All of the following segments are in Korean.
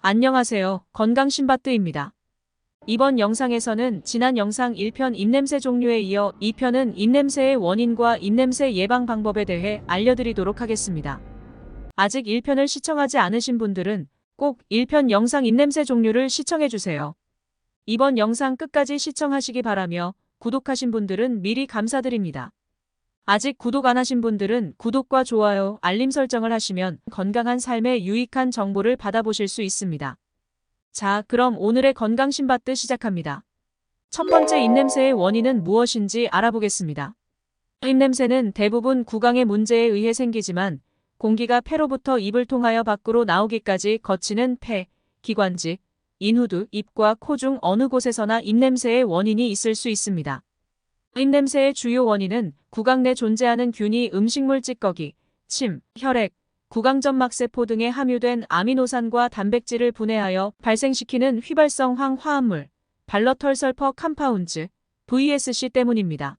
안녕하세요. 건강신바트입니다. 이번 영상에서는 지난 영상 1편 입냄새 종류에 이어 2편은 입냄새의 원인과 입냄새 예방 방법에 대해 알려드리도록 하겠습니다. 아직 1편을 시청하지 않으신 분들은 꼭 1편 영상 입냄새 종류를 시청해주세요. 이번 영상 끝까지 시청하시기 바라며 구독하신 분들은 미리 감사드립니다. 아직 구독 안 하신 분들은 구독과 좋아요, 알림 설정을 하시면 건강한 삶에 유익한 정보를 받아보실 수 있습니다. 자, 그럼 오늘의 건강신바트 시작합니다. 첫 번째 입냄새의 원인은 무엇인지 알아보겠습니다. 입냄새는 대부분 구강의 문제에 의해 생기지만 공기가 폐로부터 입을 통하여 밖으로 나오기까지 거치는 폐, 기관지, 인후두, 입과 코 중 어느 곳에서나 입냄새의 원인이 있을 수 있습니다. 입냄새의 주요 원인은 구강 내 존재하는 균이 음식물 찌꺼기, 침, 혈액, 구강점막세포 등에 함유된 아미노산과 단백질을 분해하여 발생시키는 휘발성 황화합물, 발러털설퍼 컴파운드, VSC 때문입니다.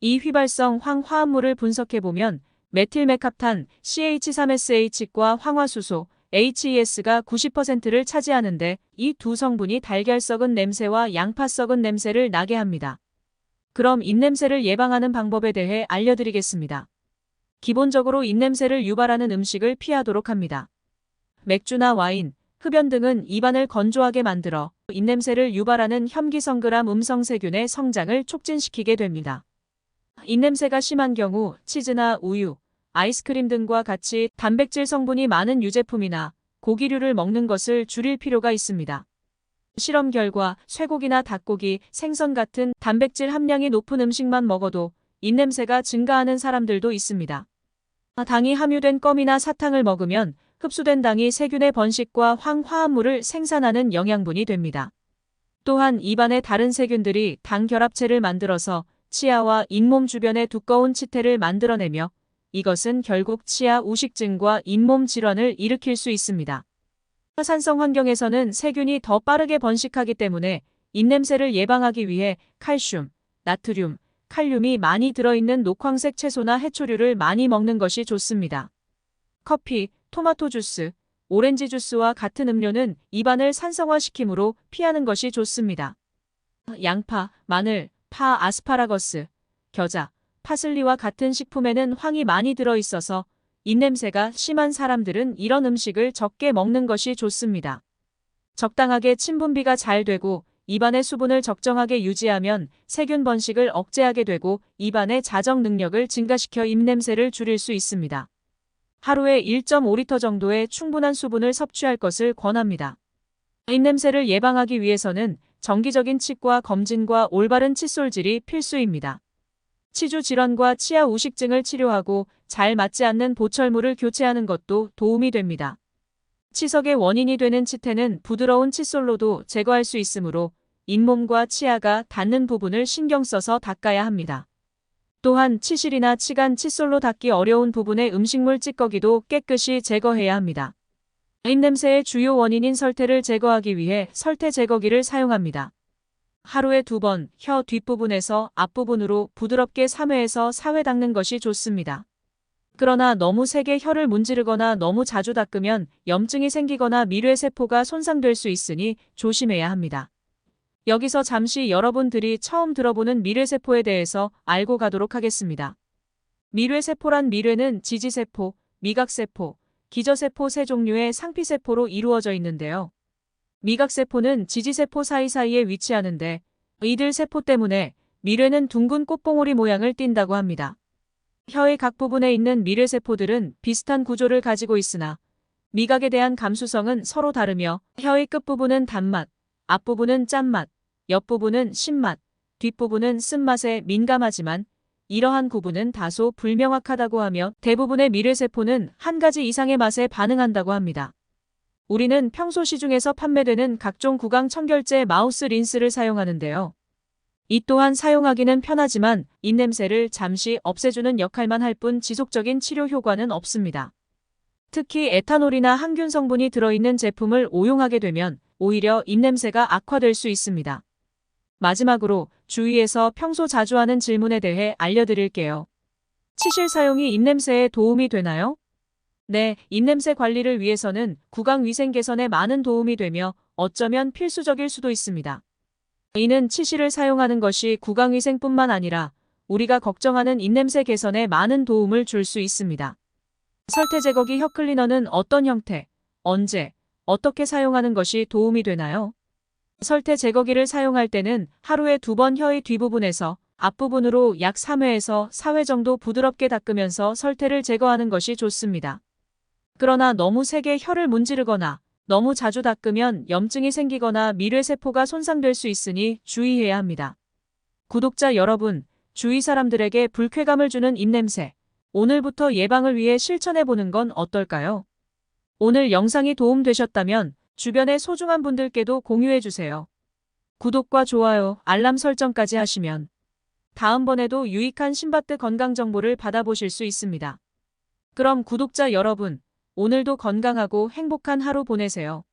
이 휘발성 황화합물을 분석해보면 메틸메캅탄, CH3SH과 황화수소, HES가 90%를 차지하는데 이 두 성분이 달걀 썩은 냄새와 양파 썩은 냄새를 나게 합니다. 그럼 입냄새를 예방하는 방법에 대해 알려드리겠습니다. 기본적으로 입냄새를 유발하는 음식을 피하도록 합니다. 맥주나 와인, 흡연 등은 입안을 건조하게 만들어 입냄새를 유발하는 혐기성그람 음성세균의 성장을 촉진시키게 됩니다. 입냄새가 심한 경우 치즈나 우유, 아이스크림 등과 같이 단백질 성분이 많은 유제품이나 고기류를 먹는 것을 줄일 필요가 있습니다. 실험 결과 쇠고기나 닭고기, 생선 같은 단백질 함량이 높은 음식만 먹어도 입냄새가 증가하는 사람들도 있습니다. 당이 함유된 껌이나 사탕을 먹으면 흡수된 당이 세균의 번식과 황화합물을 생산하는 영양분이 됩니다. 또한 입안의 다른 세균들이 당 결합체를 만들어서 치아와 잇몸 주변에 두꺼운 치태를 만들어내며 이것은 결국 치아 우식증과 잇몸 질환을 일으킬 수 있습니다. 산성 환경에서는 세균이 더 빠르게 번식하기 때문에 입냄새를 예방하기 위해 칼슘, 나트륨, 칼륨이 많이 들어있는 녹황색 채소나 해초류를 많이 먹는 것이 좋습니다. 커피, 토마토 주스, 오렌지 주스와 같은 음료는 입안을 산성화시키므로 피하는 것이 좋습니다. 양파, 마늘, 파, 아스파라거스, 겨자, 파슬리와 같은 식품에는 황이 많이 들어있어서 입냄새가 심한 사람들은 이런 음식을 적게 먹는 것이 좋습니다. 적당하게 침 분비가 잘 되고 입안의 수분을 적정하게 유지하면 세균 번식을 억제하게 되고 입안의 자정 능력을 증가시켜 입냄새를 줄일 수 있습니다. 하루에 1.5리터 정도의 충분한 수분을 섭취할 것을 권합니다. 입냄새를 예방하기 위해서는 정기적인 치과 검진과 올바른 칫솔질이 필수입니다. 치주 질환과 치아 우식증을 치료하고 잘 맞지 않는 보철물을 교체하는 것도 도움이 됩니다. 치석의 원인이 되는 치태는 부드러운 칫솔로도 제거할 수 있으므로 잇몸과 치아가 닿는 부분을 신경 써서 닦아야 합니다. 또한 치실이나 치간 칫솔로 닦기 어려운 부분의 음식물 찌꺼기도 깨끗이 제거해야 합니다. 입냄새의 주요 원인인 설태를 제거하기 위해 설태 제거기를 사용합니다. 하루에 2번 혀 뒷부분에서 앞부분으로 부드럽게 3회에서 4회 닦는 것이 좋습니다. 그러나 너무 세게 혀를 문지르거나 너무 자주 닦으면 염증이 생기거나 미뢰세포가 손상될 수 있으니 조심해야 합니다. 여기서 잠시 여러분들이 처음 들어보는 미뢰세포에 대해서 알고 가도록 하겠습니다. 미뢰세포란 미뢰는 지지세포, 미각세포, 기저세포 세 종류의 상피세포로 이루어져 있는데요. 미각세포는 지지세포 사이사이에 위치하는데 이들 세포 때문에 미뢰는 둥근 꽃봉오리 모양을 띈다고 합니다. 혀의 각 부분에 있는 미뢰세포들은 비슷한 구조를 가지고 있으나 미각에 대한 감수성은 서로 다르며 혀의 끝부분은 단맛, 앞부분은 짠맛, 옆부분은 신맛, 뒷부분은 쓴맛에 민감하지만 이러한 구분은 다소 불명확하다고 하며 대부분의 미뢰세포는 한 가지 이상의 맛에 반응한다고 합니다. 우리는 평소 시중에서 판매되는 각종 구강 청결제 마우스 린스를 사용하는데요. 이 또한 사용하기는 편하지만 입냄새를 잠시 없애주는 역할만 할 뿐 지속적인 치료 효과는 없습니다. 특히 에탄올이나 항균 성분이 들어있는 제품을 오용하게 되면 오히려 입냄새가 악화될 수 있습니다. 마지막으로 주위에서 평소 자주 하는 질문에 대해 알려드릴게요. 치실 사용이 입냄새에 도움이 되나요? 네, 입냄새 관리를 위해서는 구강 위생 개선에 많은 도움이 되며 어쩌면 필수적일 수도 있습니다. 이는 치실을 사용하는 것이 구강 위생뿐만 아니라 우리가 걱정하는 입냄새 개선에 많은 도움을 줄 수 있습니다. 설태 제거기 혀 클리너는 어떤 형태, 언제, 어떻게 사용하는 것이 도움이 되나요? 설태 제거기를 사용할 때는 하루에 2번 혀의 뒷부분에서 앞부분으로 약 3회에서 4회 정도 부드럽게 닦으면서 설태를 제거하는 것이 좋습니다. 그러나 너무 세게 혀를 문지르거나 너무 자주 닦으면 염증이 생기거나 미뢰세포가 손상될 수 있으니 주의해야 합니다. 구독자 여러분, 주위 사람들에게 불쾌감을 주는 입냄새, 오늘부터 예방을 위해 실천해보는 건 어떨까요? 오늘 영상이 도움되셨다면 주변의 소중한 분들께도 공유해주세요. 구독과 좋아요, 알람 설정까지 하시면 다음번에도 유익한 신바트 건강 정보를 받아보실 수 있습니다. 그럼 구독자 여러분, 오늘도 건강하고 행복한 하루 보내세요.